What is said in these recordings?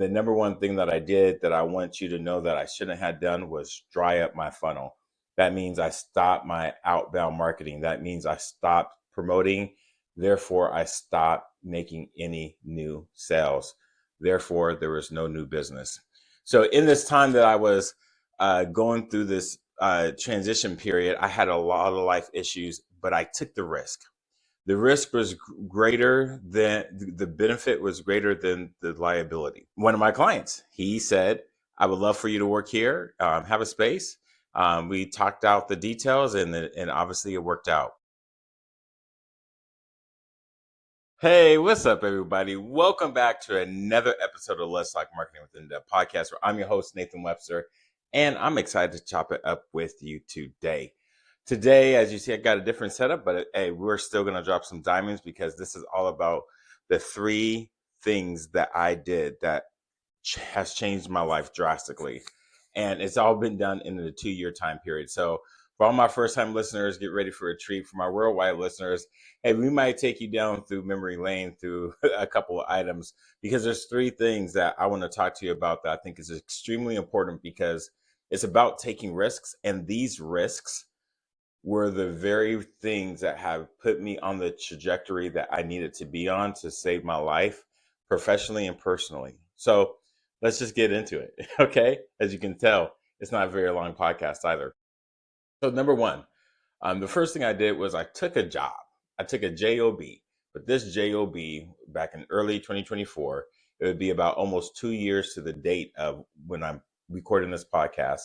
The number one thing that I did that I want you to know that I shouldn't have done was dry up my funnel. That means I stopped my outbound marketing. That means I stopped promoting. Therefore, I stopped making any new sales. Therefore, there was no new business. So, in this time that I was going through this transition period, I had a lot of life issues, but I took the risk. The risk was greater than the benefit was greater than the liability. One of my clients, he said, I would love for you to work here, have a space. We talked out the details, and obviously it worked out. Hey, what's up, everybody? Welcome back to another episode of Let's Talk Marketing with NDUB podcast, where I'm your host, Nathan Webster, and I'm excited to chop it up with you today. Today, as you see, I got a different setup, but hey, we're still going to drop some diamonds because this is all about the 3 things that I did that has changed my life drastically. And it's all been done in a 2-year time period. So for all my first time listeners, get ready for a treat. For my worldwide listeners, hey, we might take you down through memory lane through a couple of items, because there's 3 things that I want to talk to you about that I think is extremely important, because it's about taking risks. And these risks were the very things that have put me on the trajectory that I needed to be on to save my life professionally and personally. So let's just get into it. Okay. As you can tell, it's not a very long podcast either. So, number one, the first thing I did was I took a job. I took a job, but this job back in early 2024, it would be about almost 2 years to the date of when I'm recording this podcast.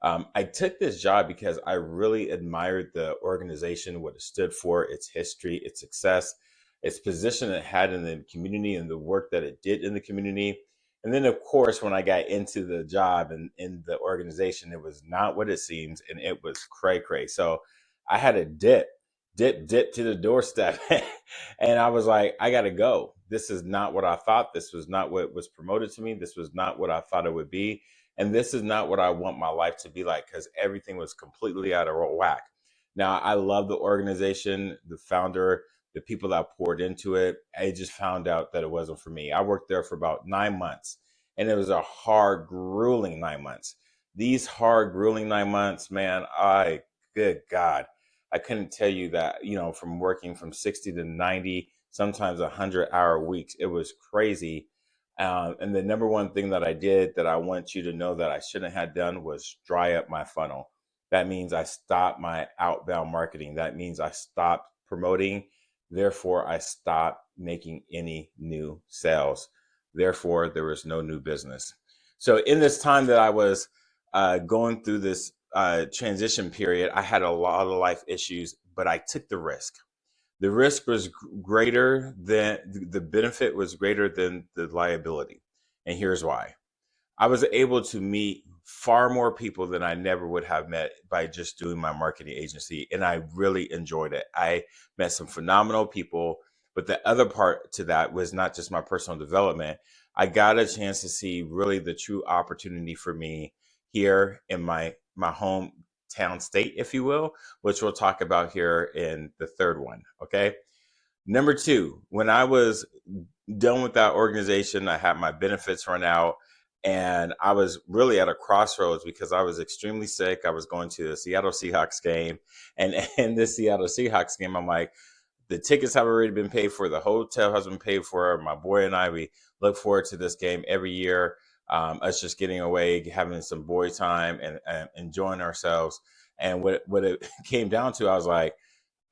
I took this job because I really admired the organization, what it stood for, its history, its success, its position it had in the community, and the work that it did in the community. And then, of course, when I got into the job and in the organization, it was not what it seems, and it was cray cray. So I had a dip to the doorstep, and I was like, I got to go. This is not what I thought. This was not what was promoted to me. This was not what I thought it would be. And this is not what I want my life to be like, because everything was completely out of whack. Now, I love the organization, the founder, the people that poured into it. I just found out that it wasn't for me. I worked there for about 9 months, and it was a hard, grueling 9 months. These hard, grueling 9 months, man, good God, I couldn't tell you that, from working from 60 to 90, sometimes 100-hour weeks. It was crazy. And the number one thing that I did that I want you to know that I shouldn't have done was dry up my funnel. That means I stopped my outbound marketing. That means I stopped promoting. Therefore, I stopped making any new sales. Therefore, there was no new business. So in this time that I was going through this transition period, I had a lot of life issues, but I took the risk. The risk was greater than the benefit was greater than the liability. And here's why. I was able to meet far more people than I never would have met by just doing my marketing agency. And I really enjoyed it. I met some phenomenal people. But the other part to that was not just my personal development. I got a chance to see really the true opportunity for me here in my hometown state, if you will, which we'll talk about here in the third one. Okay. Number 2, when I was done with that organization, I had my benefits run out, and I was really at a crossroads because I was extremely sick. I was going to a Seattle Seahawks game, and in this Seattle Seahawks game, I'm like, the tickets have already been paid for. The hotel has been paid for. My boy and I, we look forward to this game every year. Us just getting away, having some boy time, and enjoying ourselves. And what it came down to, I was like,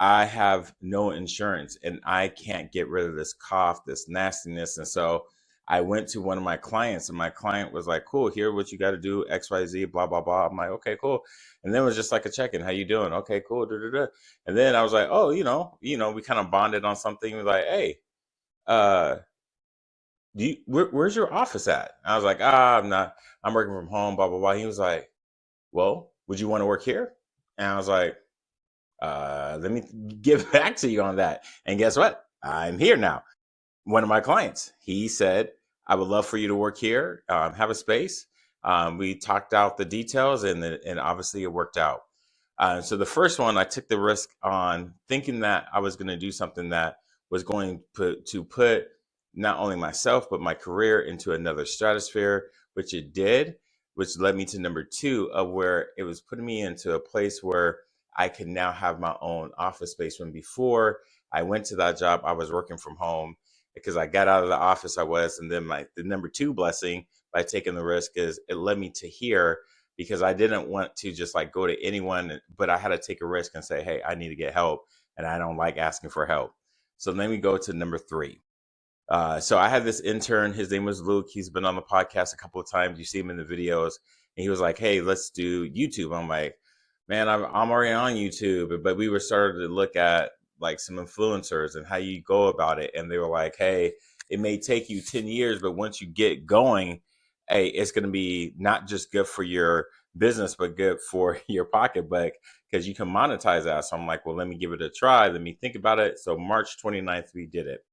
I have no insurance and I can't get rid of this cough, this nastiness. And so I went to one of my clients, and my client was like, cool, here, what you got to do, XYZ, blah, blah, blah. I'm like, okay, cool. And then it was just like a check-in. How you doing? Okay, cool. Da, da, da. And then I was like, oh, we kind of bonded on something. We're like, hey, uh, where's your office at? I was like, I'm working from home, blah, blah, blah. He was like, well, would you want to work here? And I was like, let me get back to you on that. And guess what? I'm here now. One of my clients, he said, I would love for you to work here, have a space. We talked out the details, and obviously it worked out. So the first one, I took the risk on thinking that I was going to do something that was going to put not only myself, but my career into another stratosphere, which it did, which led me to number two of where it was putting me into a place where I could now have my own office space. When before I went to that job, I was working from home because I got out of the office I was. And then the number two blessing by taking the risk is it led me to here because I didn't want to just like go to anyone, but I had to take a risk and say, hey, I need to get help. And I don't like asking for help. So then we go to number three. So I had this intern. His name was Luke. He's been on the podcast a couple of times. You see him in the videos. And he was like, hey, let's do YouTube. I'm like, man, I'm already on YouTube. But we were starting to look at like some influencers and how you go about it. And they were like, hey, it may take you 10 years, but once you get going, hey, it's going to be not just good for your business, but good for your pocketbook because you can monetize that. So I'm like, well, let me give it a try. Let me think about it. So March 29th, we did it.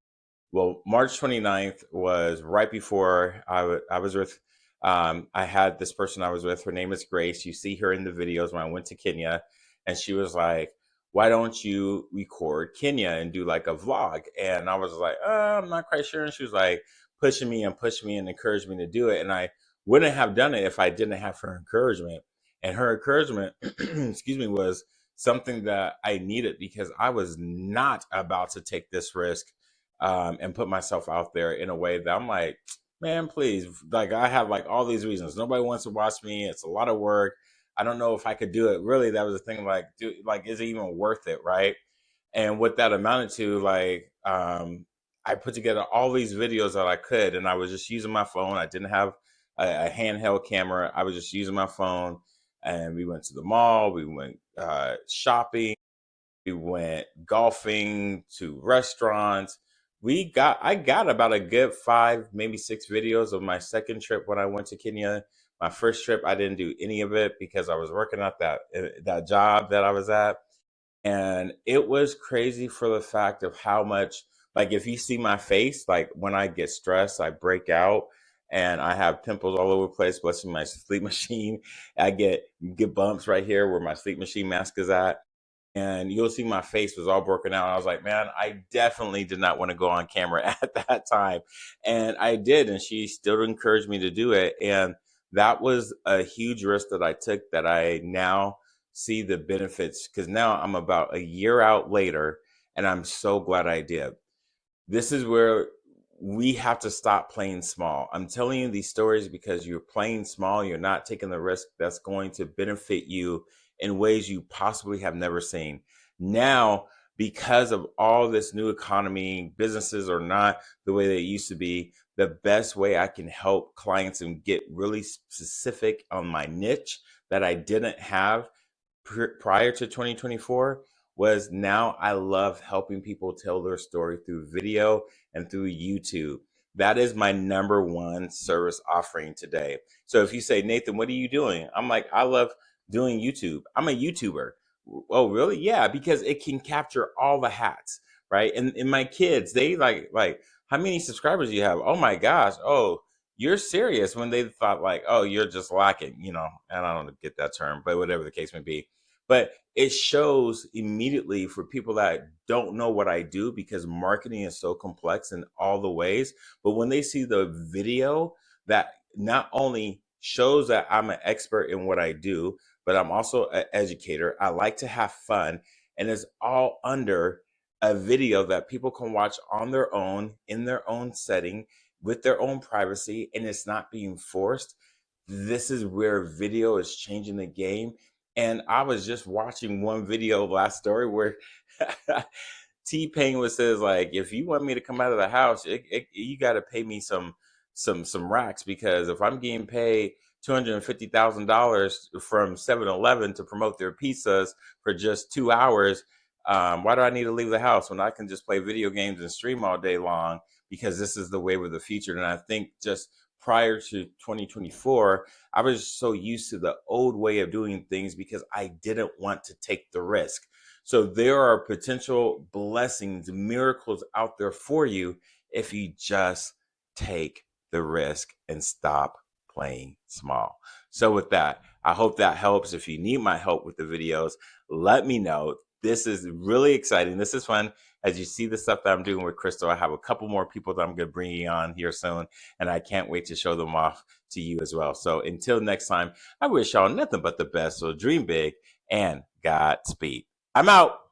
Well, March 29th was right before I was with, I had this person I was with. Her name is Grace. You see her in the videos when I went to Kenya. And she was like, why don't you record Kenya and do like a vlog? And I was like, I'm not quite sure. And she was like pushing me and encouraged me to do it. And I wouldn't have done it if I didn't have her encouragement. And her encouragement, excuse me, was something that I needed because I was not about to take this risk and put myself out there in a way that I'm like, man, please, like I have like all these reasons. Nobody wants to watch me. It's a lot of work. I don't know if I could do it. Really, that was the thing. Like, is it even worth it, right? And what that amounted to, like, I put together all these videos that I could, and I was just using my phone. I didn't have a handheld camera. I was just using my phone, and we went to the mall. We went shopping. We went golfing to restaurants. I got about a good 5, maybe 6 videos of my second trip when I went to Kenya. My first trip, I didn't do any of it because I was working at that job that I was at. And it was crazy for the fact of how much, like, if you see my face, like when I get stressed, I break out and I have pimples all over the place, blessing my sleep machine. I get bumps right here where my sleep machine mask is at, and you'll see my face was all broken out. I was like, man, I definitely did not want to go on camera at that time. And I did. And she still encouraged me to do it. And that was a huge risk that I took that I now see the benefits because now I'm about a year out later and I'm so glad I did. This is where we have to stop playing small. I'm telling you these stories because you're playing small. You're not taking the risk that's going to benefit you in ways you possibly have never seen. Now, because of all this new economy, businesses are not the way they used to be. The best way I can help clients and get really specific on my niche that I didn't have prior to 2024 was now I love helping people tell their story through video and through YouTube. That is my number one service offering today. So if you say, Nathan, what are you doing? I'm like, I love doing YouTube. I'm a YouTuber. Oh, really? Yeah, because it can capture all the hats, right? And my kids, they like, how many subscribers do you have? Oh my gosh. Oh, you're serious when they thought like, oh, you're just lacking, and I don't get that term, but whatever the case may be. But it shows immediately for people that don't know what I do because marketing is so complex in all the ways. But when they see the video that not only shows that I'm an expert in what I do, but I'm also an educator. I like to have fun, and it's all under a video that people can watch on their own, in their own setting, with their own privacy, and it's not being forced. This is where video is changing the game. And I was just watching one video last story where T-Pain was says like, if you want me to come out of the house, you got to pay me some racks because if I'm getting paid $250,000 from 7-Eleven to promote their pizzas for just 2 hours, why do I need to leave the house when I can just play video games and stream all day long? Because this is the wave of the future. And I think just prior to 2024, I was so used to the old way of doing things because I didn't want to take the risk. So there are potential blessings, miracles out there for you if you just take the risk and stop playing small. So with that, I hope that helps. If you need my help with the videos, let me know. this is really exciting. This is fun. As you see the stuff that I'm doing with Crystal, I have a couple more people that I'm going to bring on here soon, and I can't wait to show them off to you as well. So until next time, I wish y'all nothing but the best. So dream big and Godspeed. I'm out.